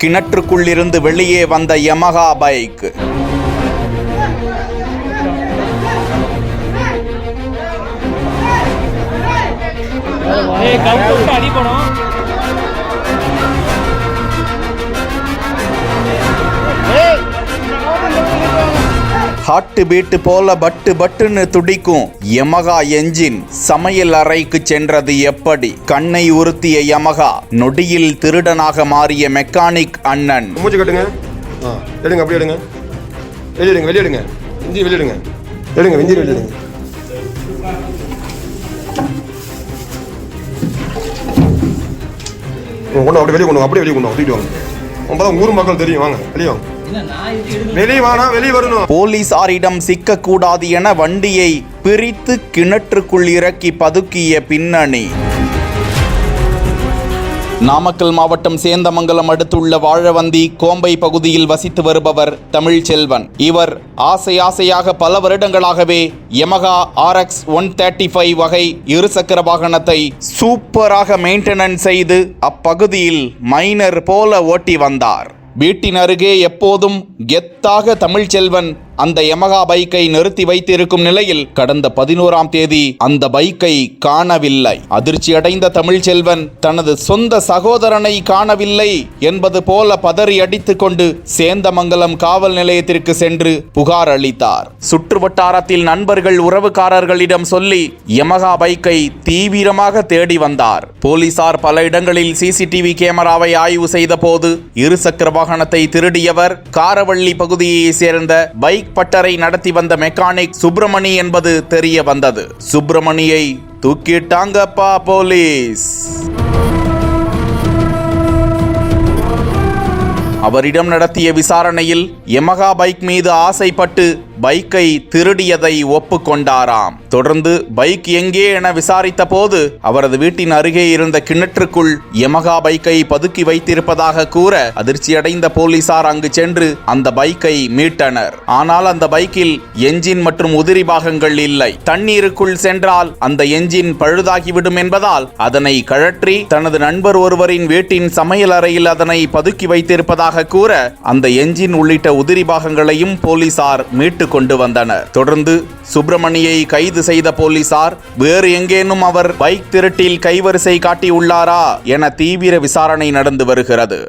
கிணற்றுக்குள்ளிருந்து வெளியே வந்த Yamaha bike. Heart beat போல பட்டு பட்டுன்னு துடிக்கும் யமஹா என்ஜின் சமையல் அறைக்கு சென்றது எப்படி? கண்ணை உறுத்திய யமஹா, நொடியில் திருடனாக மாறிய மெக்கானிக் அண்ணன். மூச்சு கட்டுங்க, எடுங்க, அப்படி எடுங்க, வெளியிடுங்க, வெளியிடுங்க, இஞ்சி வெளியிடுங்க, எடுங்க, வெஞ்சி வெளியிடுங்க. கொண்டு அப்படியே வெளியே கொண்டு அப்படியே வெளியே கொண்டு தூக்கிட்டு வாங்க. அப்பதான் ஊர் மக்கள் தெரியும். வாங்க வெளியே வாங்க, வெளியே வானா வெளியே வரணும். போலீசாரிடம் சிக்கக்கூடாது என வண்டியை பிரித்து கிணற்றுக்குள் இறக்கி பதுக்கிய பின்னணி. நாமக்கல் மாவட்டம் சேந்தமங்கலம் அடுத்துள்ள வாழவந்தி கோம்பை பகுதியில் வசித்து வருபவர் தமிழ்ச்செல்வன். இவர் ஆசையாக பல வருடங்களாகவே யமஹா RX 135 வகை இருசக்கர வாகனத்தை சூப்பராக மெயின்டெனன்ஸ் செய்து அப்பகுதியில் மைனர் போல ஓட்டி வந்தார். வீட்டின் அருகே எப்போதும் கெத்தாக தமிழ்ச்செல்வன் அந்த யமஹா பைக்கை நிறுத்தி வைத்திருக்கும் நிலையில் கடந்த 11ஆம் தேதி அந்த பைக்கை காணவில்லை. அதிர்ச்சி அடைந்த தமிழ்ச்செல்வன் தனது சொந்த சகோதரனை காணவில்லை என்பது போல பதறி அடித்துக் கொண்டு சேந்தமங்கலம் காவல் நிலையத்திற்கு சென்று புகார் அளித்தார். சுற்று வட்டாரத்தில் நண்பர்கள் உறவுக்காரர்களிடம் சொல்லி யமஹா பைக்கை தீவிரமாக தேடி வந்தார். போலீசார் பல இடங்களில் CCTV கேமராவை ஆய்வு செய்த போது இருசக்கர வாகனத்தை திருடியவர் காரவள்ளி பகுதியை சேர்ந்த பைக் பட்டறை நடத்தி வந்த மெக்கானிக் சுப்பிரமணி என்பது தெரிய வந்தது. சுப்பிரமணியை தூக்கிட்டாங்கப்பா போலீஸ். அவரிடம் நடத்திய விசாரணையில் யமஹா பைக் மீது ஆசைப்பட்டு பைக்கை திருடியதை ஒப்புக்கொண்டாராம். தொடர்ந்து பைக் எங்கே என விசாரித்த போது அவரது வீட்டின் அருகே இருந்த கிணற்றுக்குள் யமஹா பைக்கை பதுக்கி வைத்திருப்பதாக கூற அதிர்ச்சியடைந்த போலீசார் அங்கு சென்று அந்த பைக்கை மீட்டனர். ஆனால் அந்த பைக்கில் என்ஜின் மற்றும் உதிரி பாகங்கள் இல்லை. தண்ணீருக்குள் சென்றால் அந்த என்ஜின் பழுதாகிவிடும் என்பதால் அதனை கழற்றி தனது நண்பர் ஒருவரின் வீட்டின் சமையல் அறையில் அதனை பதுக்கி வைத்திருப்பதாக கூற அந்த என்ஜின் உள்ளிட்ட உதிரி பாகங்களையும் போலீசார் மீட்டு கொண்டு வந்தனர். தொடர்ந்து சுப்பிரமணியை கைது செய்த போலீசார் வேறு எங்கேனும் அவர் பைக் திருட்டில் கைவரிசை காட்டியுள்ளாரா என தீவிர விசாரணை நடந்து வருகிறது.